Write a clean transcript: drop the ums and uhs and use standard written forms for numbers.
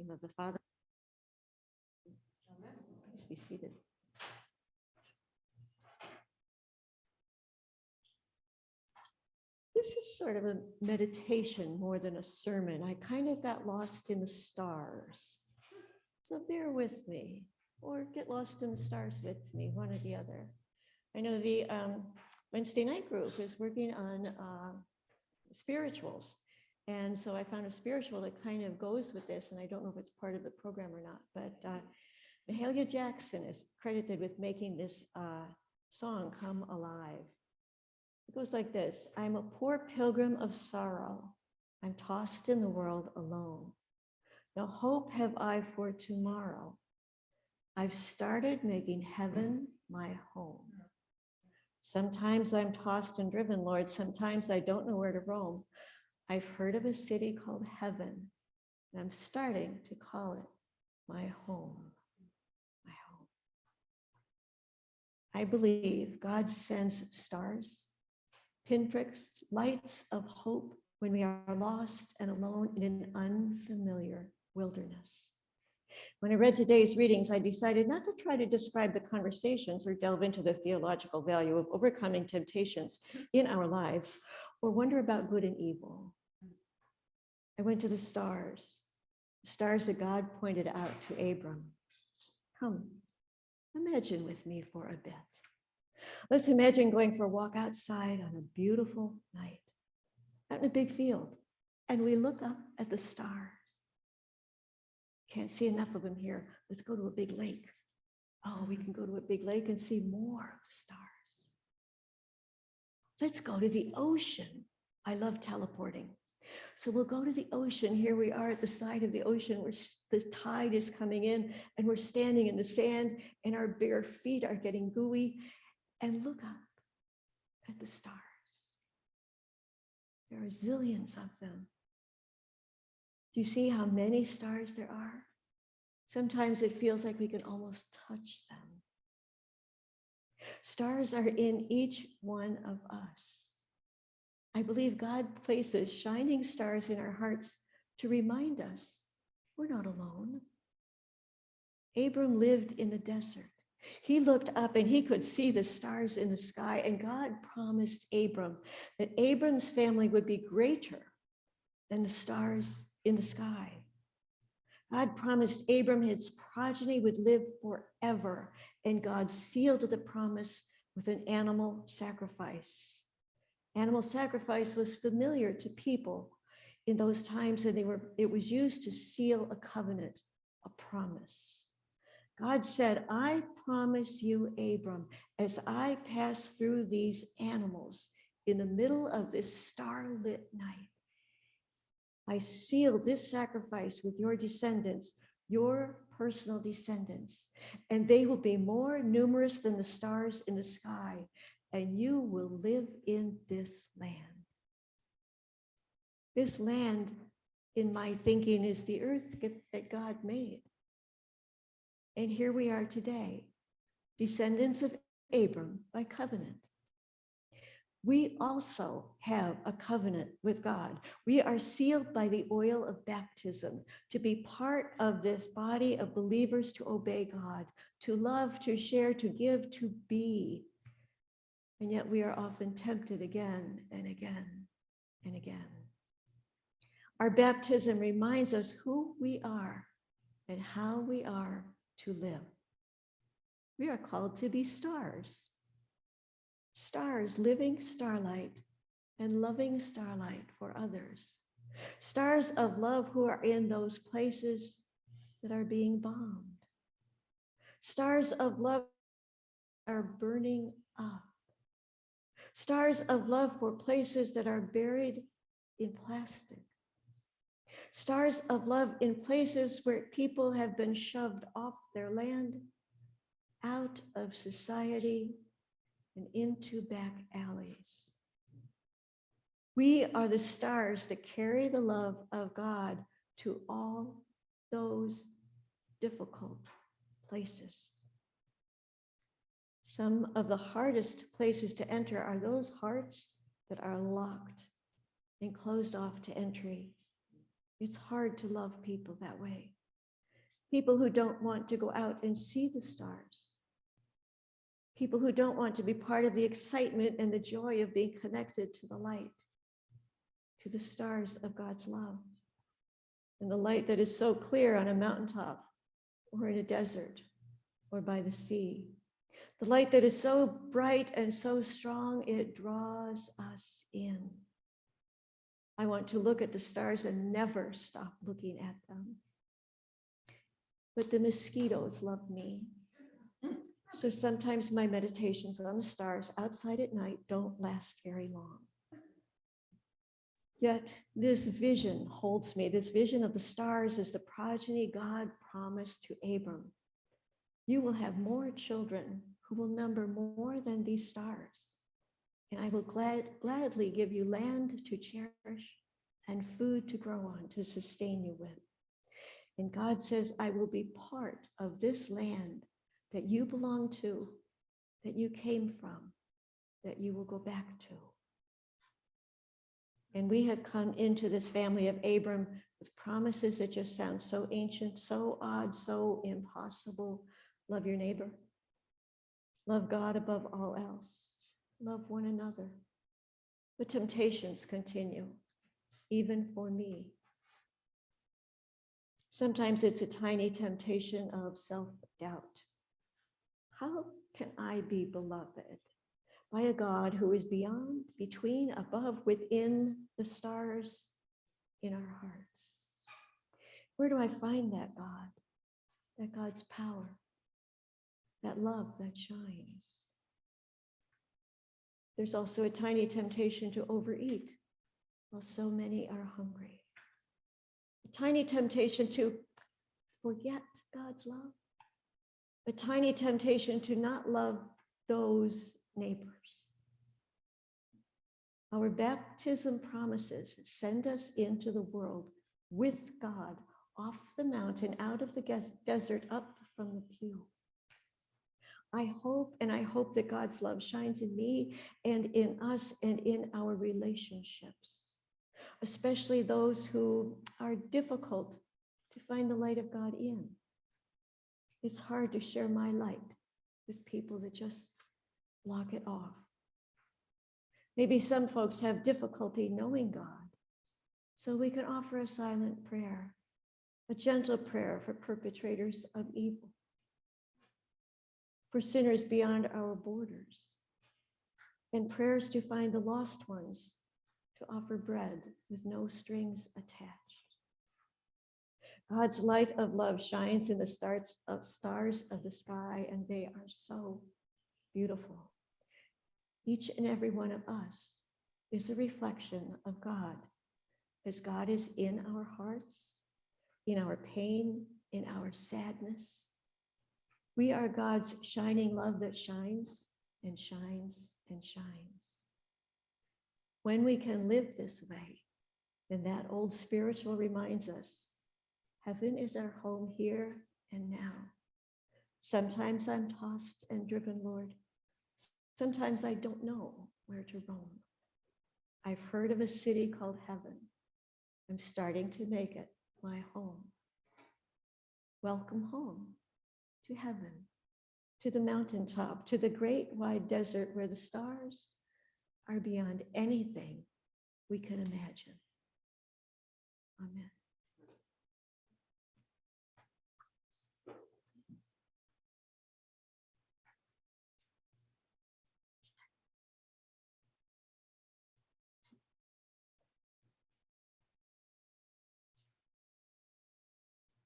name of the Father. Please be seated. This is sort of a meditation more than a sermon. I kind of got lost in the stars. So bear with me, or get lost in the stars with me, one or the other. I know the Wednesday night group is working on spirituals. And so I found a spiritual that kind of goes with this, and I don't know if it's part of the program or not, but Mahalia Jackson is credited with making this song come alive. It goes like this: I'm a poor pilgrim of sorrow. I'm tossed in the world alone. No hope have I for tomorrow. I've started making heaven my home. Sometimes I'm tossed and driven, Lord. Sometimes I don't know where to roam. I've heard of a city called heaven, and I'm starting to call it my home. My home. I believe God sends stars, pinpricks, lights of hope when we are lost and alone in an unfamiliar wilderness. When I read today's readings, I decided not to try to describe the conversations or delve into the theological value of overcoming temptations in our lives or wonder about good and evil. I went to the stars that God pointed out to Abram. Come, imagine with me for a bit. Let's imagine going for a walk outside on a beautiful night, out in a big field, and we look up at the stars. Can't see enough of them here. Let's go to a big lake. Oh, we can go to a big lake and see more of the stars. Let's go to the ocean. I love teleporting. So we'll go to the ocean. Here we are at the side of the ocean where the tide is coming in, and we're standing in the sand, and our bare feet are getting gooey. And look up at the stars. There are zillions of them. Do you see how many stars there are? Sometimes it feels like we can almost touch them. Stars are in each one of us. I believe God places shining stars in our hearts to remind us we're not alone. Abram lived in the desert. He looked up and he could see the stars in the sky, and God promised Abram that Abram's family would be greater than the stars in the sky. God promised Abram his progeny would live forever, and God sealed the promise with an animal sacrifice. Animal sacrifice was familiar to people in those times, and it was used to seal a covenant, a promise. God said, I promise you, Abram, as I pass through these animals in the middle of this starlit night, I seal this sacrifice with your descendants, your personal descendants, and they will be more numerous than the stars in the sky, and you will live in this land. This land, in my thinking, is the earth that God made. And here we are today, descendants of Abram by covenant. We also have a covenant with God. We are sealed by the oil of baptism to be part of this body of believers, to obey God, to love, to share, to give, to be. And yet we are often tempted again and again and again. Our baptism reminds us who we are and how we are to live. We are called to be stars. Stars, living starlight and loving starlight for others. Stars of love who are in those places that are being bombed. Stars of love are burning up. Stars of love for places that are buried in plastic. Stars of love in places where people have been shoved off their land, out of society, and into back alleys. We are the stars that carry the love of God to all those difficult places. Some of the hardest places to enter are those hearts that are locked and closed off to entry. It's hard to love people that way. People who don't want to go out and see the stars. People who don't want to be part of the excitement and the joy of being connected to the light, to the stars of God's love, and the light that is so clear on a mountaintop or in a desert or by the sea. The light that is so bright and so strong, it draws us in. I want to look at the stars and never stop looking at them. But the mosquitoes love me. So sometimes my meditations on the stars outside at night don't last very long. Yet this vision holds me. This vision of the stars is the progeny God promised to Abram. You will have more children who will number more than these stars. And I will gladly give you land to cherish and food to grow on, to sustain you with. And God says, I will be part of this land that you belong to, that you came from, that you will go back to. And we have come into this family of Abram with promises that just sound so ancient, so odd, so impossible. Love your neighbor. Love God above all else. Love one another. But temptations continue, even for me. Sometimes it's a tiny temptation of self-doubt. How can I be beloved by a God who is beyond, between, above, within the stars in our hearts? Where do I find that God? That God's power, that love that shines. There's also a tiny temptation to overeat while so many are hungry. A tiny temptation to forget God's love. A tiny temptation to not love those neighbors. Our baptism promises send us into the world with God, off the mountain, out of the desert, up from the pew. I hope that God's love shines in me and in us and in our relationships, especially those who are difficult to find the light of God in. It's hard to share my light with people that just block it off. Maybe some folks have difficulty knowing God, so we can offer a silent prayer, a gentle prayer for perpetrators of evil, for sinners beyond our borders, and prayers to find the lost ones, to offer bread with no strings attached. God's light of love shines in the stars of the sky, and they are so beautiful. Each and every one of us is a reflection of God, as God is in our hearts, in our pain, in our sadness. We are God's shining love that shines and shines and shines. When we can live this way, then that old spiritual reminds us, heaven is our home here and now. Sometimes I'm tossed and driven, Lord. Sometimes I don't know where to roam. I've heard of a city called heaven. I'm starting to make it my home. Welcome home to heaven, to the mountaintop, to the great wide desert where the stars are beyond anything we can imagine. Amen.